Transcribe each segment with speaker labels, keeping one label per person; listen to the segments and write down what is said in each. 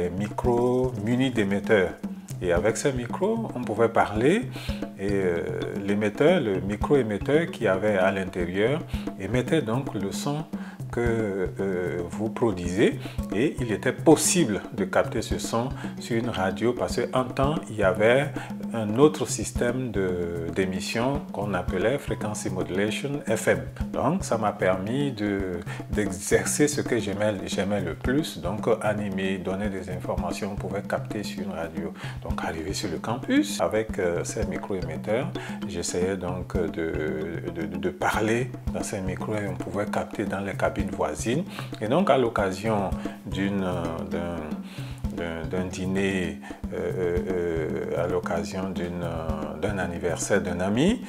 Speaker 1: des micros munis d'émetteurs. Et avec ces micros, on pouvait parler et l'émetteur, le micro-émetteur qui avait à l'intérieur, émettait donc le son que vous produisez et il était possible de capter ce son sur une radio parce qu'en temps, il y avait un autre système d'émission qu'on appelait Frequency Modulation FM. Donc, ça m'a permis d'exercer ce que j'aimais le plus, donc animer, donner des informations, on pouvait capter sur une radio. Donc, arrivé sur le campus avec ces micro-émetteurs, j'essayais donc de parler dans ces micros et on pouvait capter dans les cabines voisines. Et donc, à l'occasion d'un dîner, à l'occasion d'un anniversaire d'un ami,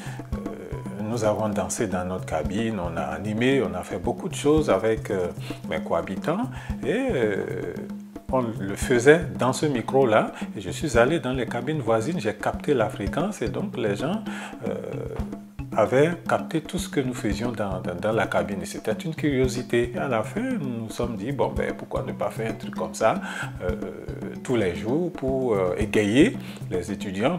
Speaker 1: nous avons dansé dans notre cabine, on a animé, on a fait beaucoup de choses avec mes cohabitants et on le faisait dans ce micro-là. Et je suis allé dans les cabines voisines, j'ai capté la fréquence et donc les gens avaient capté tout ce que nous faisions dans la cabine. Et c'était une curiosité. À la fin, nous nous sommes dit, bon, ben, pourquoi ne pas faire un truc comme ça tous les jours pour égayer les étudiants.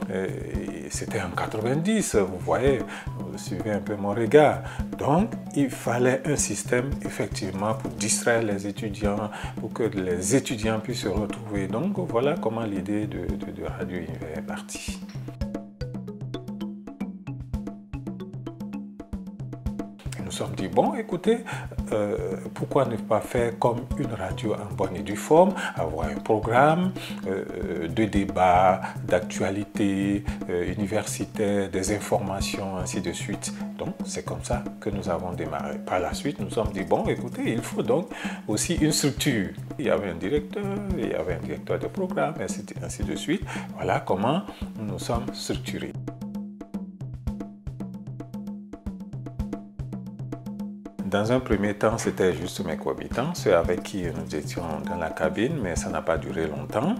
Speaker 1: C'était en 90, vous voyez, vous suivez un peu mon regard. Donc, il fallait un système, effectivement, pour distraire les étudiants, pour que les étudiants puissent se retrouver. Donc, voilà comment l'idée de Radio Univers est partie. Nous nous sommes dit, bon, écoutez, pourquoi ne pas faire comme une radio en bonne et due forme, avoir un programme de débat, d'actualité universitaire, des informations, ainsi de suite. Donc, c'est comme ça que nous avons démarré. Par la suite, nous nous sommes dit, bon, écoutez, il faut donc aussi une structure. Il y avait un directeur, il y avait un directeur de programme, ainsi de suite. Voilà comment nous nous sommes structurés. Dans un premier temps, c'était juste mes cohabitants, ceux avec qui nous étions dans la cabine, mais ça n'a pas duré longtemps.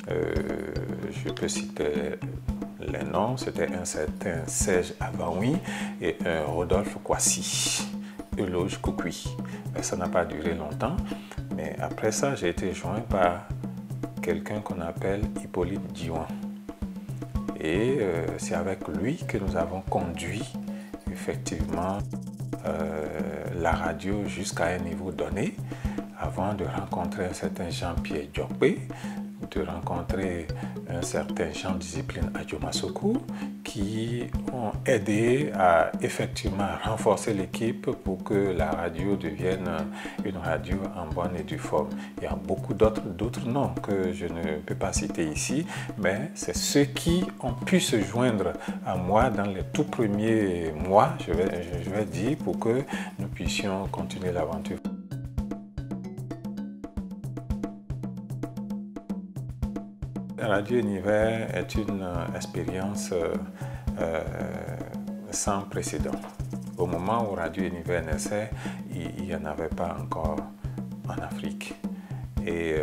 Speaker 1: Je peux citer les noms, c'était un certain Serge Avaoui et un Rodolphe Kwasi, Euloge Koukoui. Ça n'a pas duré longtemps, mais après ça, j'ai été joint par quelqu'un qu'on appelle Hippolyte Diwan. Et c'est avec lui que nous avons conduit effectivement la radio jusqu'à un niveau donné avant de rencontrer un certain Jean-Pierre Diopé, de rencontrer un certain Jean-Discipline Adjomasoko qui ont aidé à effectivement renforcer l'équipe pour que la radio devienne une radio en bonne et due forme. Il y a beaucoup d'autres noms que je ne peux pas citer ici, mais c'est ceux qui ont pu se joindre à moi dans les tout premiers mois, je vais dire, pour que nous puissions continuer l'aventure. Radio Univers est une expérience sans précédent. Au moment où Radio Univers naissait, il n'y en avait pas encore en Afrique. Et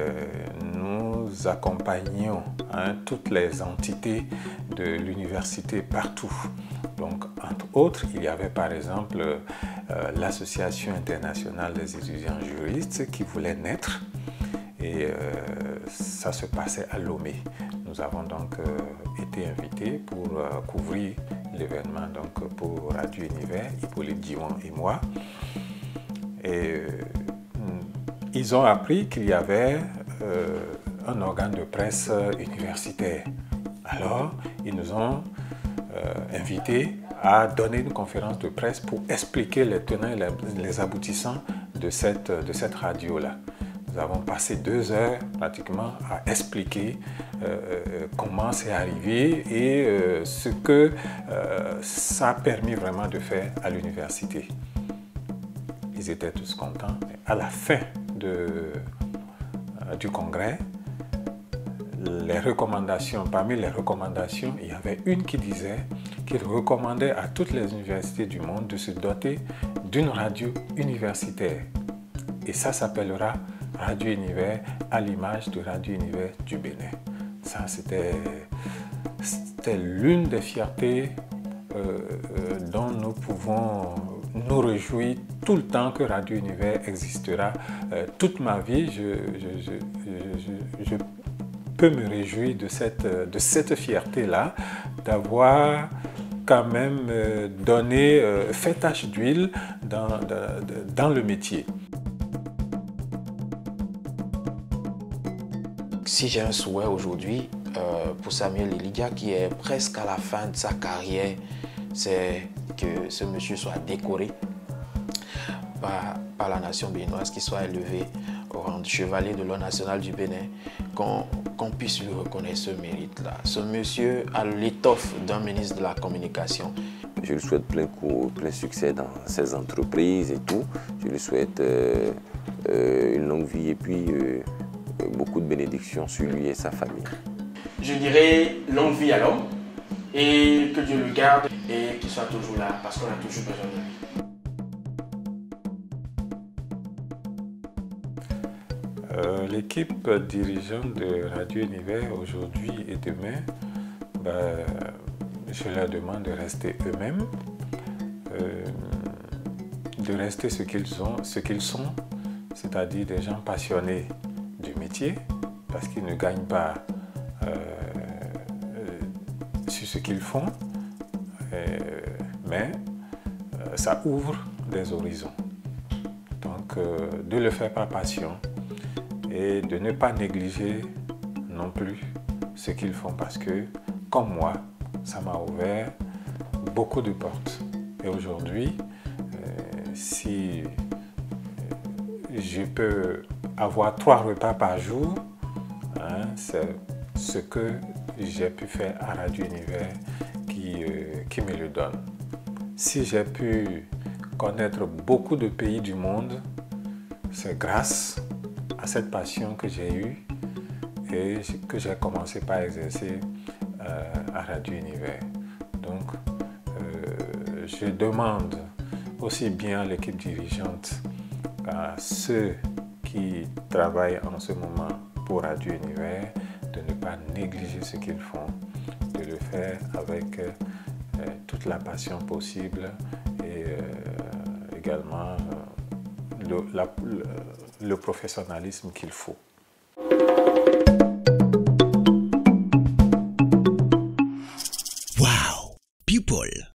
Speaker 1: nous accompagnions toutes les entités de l'université partout. Donc, entre autres, il y avait par exemple l'Association internationale des étudiants juristes qui voulait naître. Et ça se passait à Lomé. Nous avons donc été invités pour couvrir l'événement pour Radio Univers, Hippolyte Diwan et moi. Et ils ont appris qu'il y avait un organe de presse universitaire. Alors, ils nous ont invités à donner une conférence de presse pour expliquer les tenants et les aboutissants de cette radio-là. Nous avons passé 2 heures pratiquement à expliquer comment c'est arrivé et ce que ça a permis vraiment de faire à l'université. Ils étaient tous contents. À la fin du congrès, parmi les recommandations, il y avait une qui disait qu'il recommandait à toutes les universités du monde de se doter d'une radio universitaire. Et ça s'appellera Radio Univers à l'image de Radio Univers du Bénin. Ça, c'était l'une des fiertés dont nous pouvons nous réjouir tout le temps que Radio Univers existera, toute ma vie, je peux me réjouir de cette fierté-là, d'avoir quand même fait tache d'huile dans le métier.
Speaker 2: Si j'ai un souhait aujourd'hui pour Samuel Elidia, qui est presque à la fin de sa carrière, c'est que ce monsieur soit décoré par la nation béninoise, qu'il soit élevé au rang de chevalier de l'ordre national du Bénin, qu'on puisse lui reconnaître ce mérite-là. Ce monsieur a l'étoffe d'un ministre de la Communication.
Speaker 3: Je lui souhaite plein succès dans ses entreprises et tout. Je lui souhaite une longue vie et puis beaucoup de bénédictions sur lui et sa famille.
Speaker 2: Je dirais longue vie à l'homme et que Dieu le garde et qu'il soit toujours là parce qu'on a toujours besoin de lui.
Speaker 1: L'équipe dirigeante de Radio Univers aujourd'hui et demain, je leur demande de rester eux-mêmes, de rester ce qu'ils sont, c'est-à-dire des gens passionnés du métier, parce qu'ils ne gagnent pas sur ce qu'ils font, mais ça ouvre des horizons. Donc, de le faire par passion et de ne pas négliger non plus ce qu'ils font, parce que, comme moi, ça m'a ouvert beaucoup de portes. Et aujourd'hui, si je peux avoir 3 repas par jour, hein, c'est ce que j'ai pu faire à Radio Univers qui me le donne. Si j'ai pu connaître beaucoup de pays du monde, c'est grâce à cette passion que j'ai eue et que j'ai commencé par exercer à Radio Univers. Donc, je demande aussi bien à l'équipe dirigeante, à ceux qui travaillent en ce moment pour Radio Univers, de ne pas négliger ce qu'ils font, de le faire avec toute la possible et également le professionnalisme qu'il faut.